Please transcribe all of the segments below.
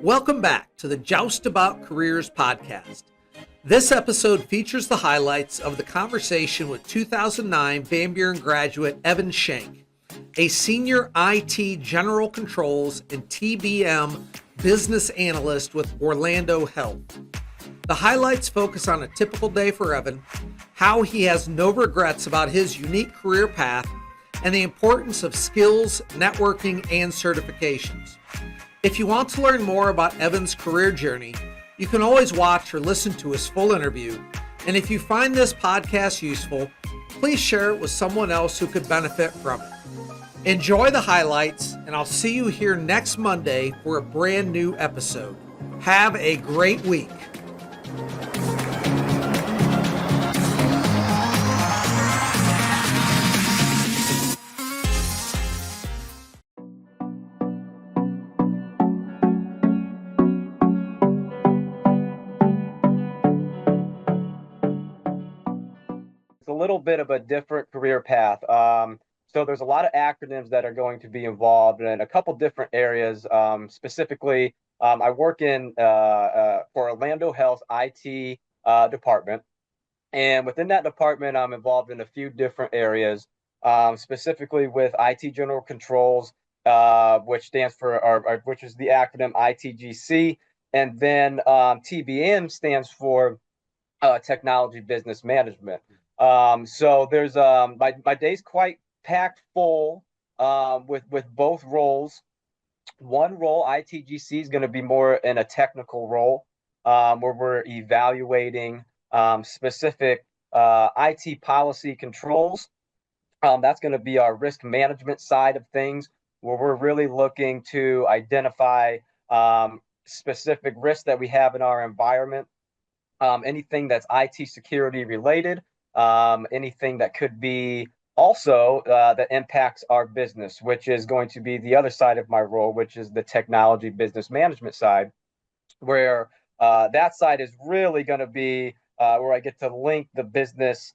Welcome back to the Joust About Careers podcast. This episode features the highlights of the conversation with 2009 Van Buren graduate Evan Shank, a senior IT general controls and TBM business analyst with Orlando Health. The highlights focus on a typical day for Evan, how he has no regrets about his unique career path, and the importance of skills, networking, and certifications. If you want to learn more about Evan's career journey, you can always watch or listen to his full interview. And if you find this podcast useful, please share it with someone else who could benefit from it. Enjoy the highlights, and I'll see you here next Monday for a brand new episode. Have a great week. A little bit of a different career path. So there's a lot of acronyms that are going to be involved in a couple different areas. Specifically, I work in for Orlando Health IT department, and within that department, I'm involved in a few different areas. Specifically with IT General Controls, which stands for which is the acronym ITGC, and then TBM stands for Technology Business Management. So there's my day's quite packed full with both roles. One role, ITGC, is going to be more in a technical role where we're evaluating specific IT policy controls. That's going to be our risk management side of things, where we're really looking to identify specific risks that we have in our environment, anything that's IT security related. Anything that could be also that impacts our business, which is going to be the other side of my role, which is the technology business management side, where that side is really going to be where I get to link the business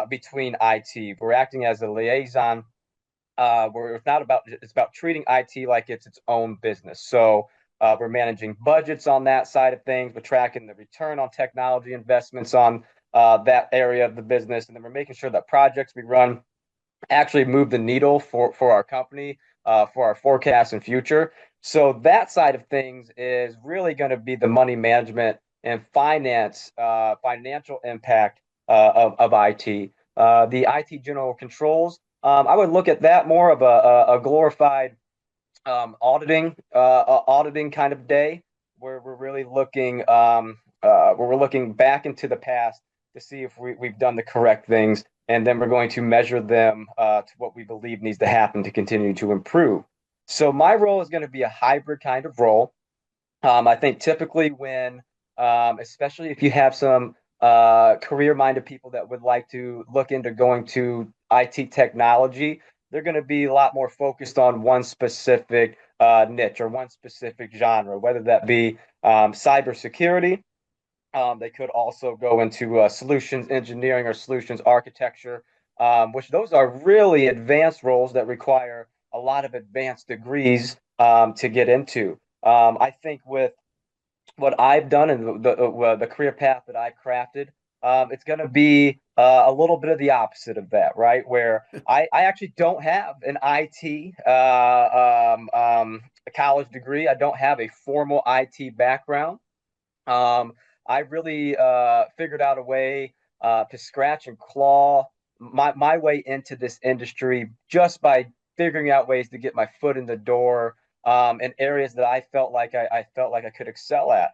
between IT. We're acting as a liaison where it's about treating IT like it's its own business. So we're managing budgets on that side of things. We're tracking the return on technology investments on that area of the business, and then we're making sure that projects we run actually move the needle for our company, for our forecast and future. So that side of things is really going to be the money management and financial impact of IT. The IT general controls, I would look at that more of a glorified auditing kind of day, where we're really looking back into the past to see if we've done the correct things, and then we're going to measure them to what we believe needs to happen to continue to improve. So my role is going to be a hybrid kind of role. I think typically when, especially if you have some career-minded people that would like to look into going to IT technology, they're going to be a lot more focused on one specific niche or one specific genre, whether that be cybersecurity. They could also go into solutions engineering or solutions architecture, which those are really advanced roles that require a lot of advanced degrees to get into. I think with what I've done and the career path that I've crafted, it's going to be a little bit of the opposite of that, right? Where I actually don't have an IT a college degree. I don't have a formal IT background. I really figured out a way to scratch and claw my way into this industry just by figuring out ways to get my foot in the door in areas that I felt like I could excel at.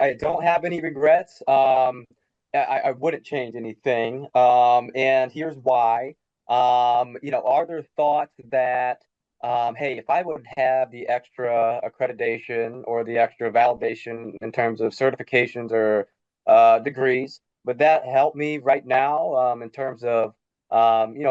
I don't have any regrets. I wouldn't change anything. And here's why. Are there thoughts that, hey, if I would have the extra accreditation or the extra validation in terms of certifications or degrees, would that help me right now in terms of,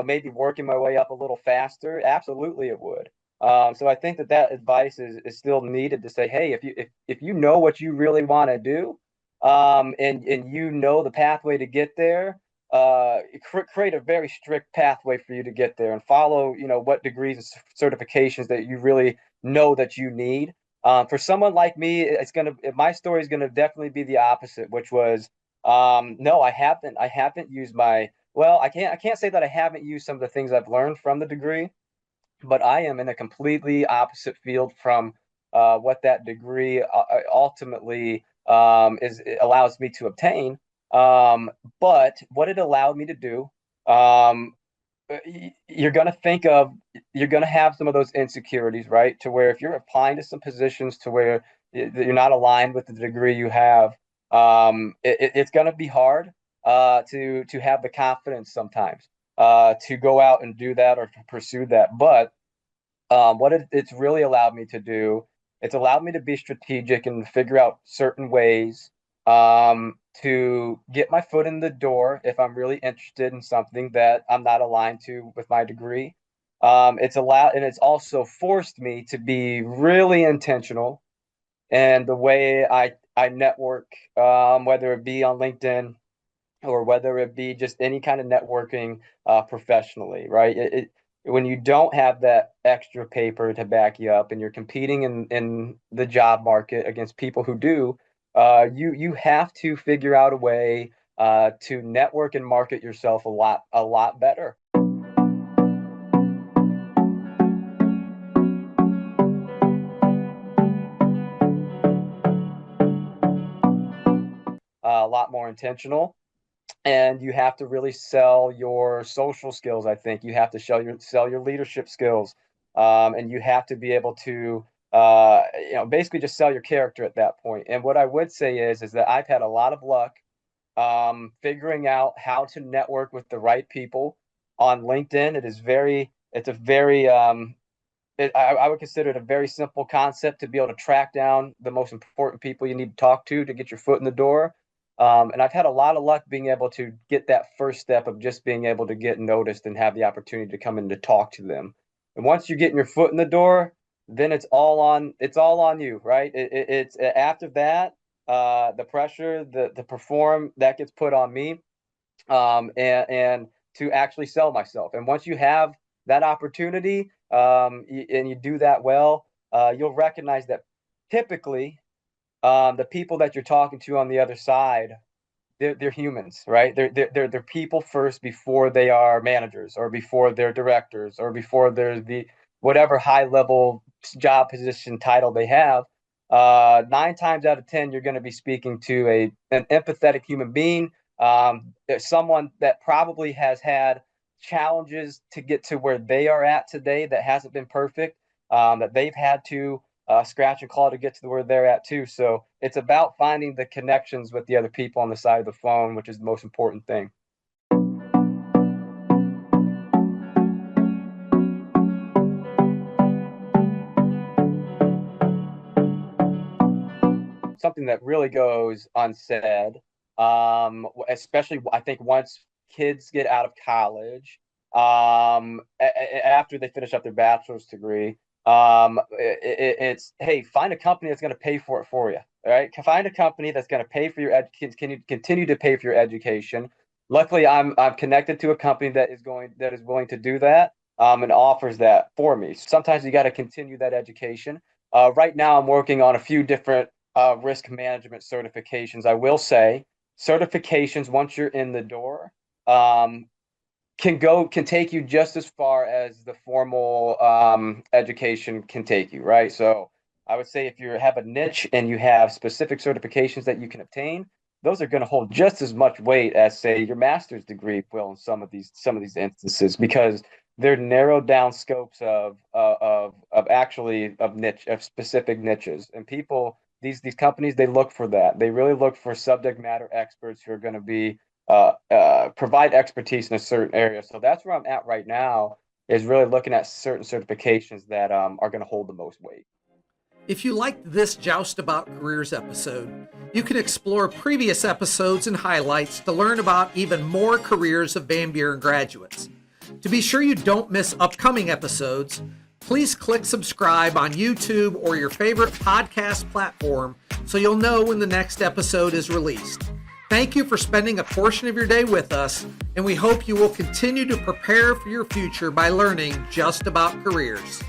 maybe working my way up a little faster? Absolutely, it would. So I think that advice is still needed to say, hey, if you know what you really want to do, and you know the pathway to get there, create a very strict pathway for you to get there and follow, what degrees and certifications that you really know that you need. For someone like me, my story is gonna definitely be the opposite, which was, no, I haven't used I can't say that I haven't used some of the things I've learned from the degree, but I am in a completely opposite field from what that degree ultimately it allows me to obtain. But what it allowed me to do, um, you're going to you're going to have some of those insecurities, right? To where if you're applying to some positions to where you're not aligned with the degree you have, it's going to be hard to have the confidence sometimes to go out and do that or to pursue that. But it's really allowed me to do, it's allowed me to be strategic and figure out certain ways to get my foot in the door if I'm really interested in something that I'm not aligned to with my degree. It's also forced me to be really intentional and the way I network, whether it be on LinkedIn or whether it be just any kind of networking professionally, right? When you don't have that extra paper to back you up and you're competing in the job market against people who do, you have to figure out a way to network and market yourself a lot better. A lot more intentional, and you have to really sell your social skills. I think you have to sell your leadership skills, and you have to be able to basically just sell your character at that point. And what I would say is that I've had a lot of luck figuring out how to network with the right people on LinkedIn. It's a very I would consider it a very simple concept to be able to track down the most important people you need to talk to get your foot in the door. And I've had a lot of luck being able to get that first step of just being able to get noticed and have the opportunity to come in to talk to them. And once you're getting your foot in the door, then it's all on you, right? It's after that, the pressure, the perform that gets put on me, and to actually sell myself. And once you have that opportunity, and you do that well, you'll recognize that typically the people that you're talking to on the other side, they're humans, right? They're people first before they are managers or before they're directors or before they're the whatever high level job position title they have. 9 times out of 10, you're going to be speaking to an empathetic human being, someone that probably has had challenges to get to where they are at today that hasn't been perfect, that they've had to scratch and claw to get to where they're at too. So it's about finding the connections with the other people on the side of the phone, which is the most important thing. Something that really goes unsaid, especially I think once kids get out of college, after they finish up their bachelor's degree, it's, hey, find a company that's going to pay for it for you. All right, find a company that's going to pay for your continue to pay for your education. Luckily, I'm connected to a company that is willing to do that, and offers that for me. Sometimes you got to continue that education. Right now, I'm working on a few different risk management certifications. I will say certifications, once you're in the door, can take you just as far as the formal education can take you, right? So I would say if you have a niche and you have specific certifications that you can obtain, those are going to hold just as much weight as, say, your master's degree will in some of these instances, because they're narrowed down scopes of specific niches. And people, these companies, they look for that. They really look for subject matter experts who are going to be provide expertise in a certain area. So that's where I'm at right now, is really looking at certain certifications that are going to hold the most weight. If you liked this Joust About Careers episode, you can explore previous episodes and highlights to learn about even more careers of Van Buren graduates. To be sure you don't miss upcoming episodes, please click subscribe on YouTube or your favorite podcast platform so you'll know when the next episode is released. Thank you for spending a portion of your day with us, and we hope you will continue to prepare for your future by learning just about careers.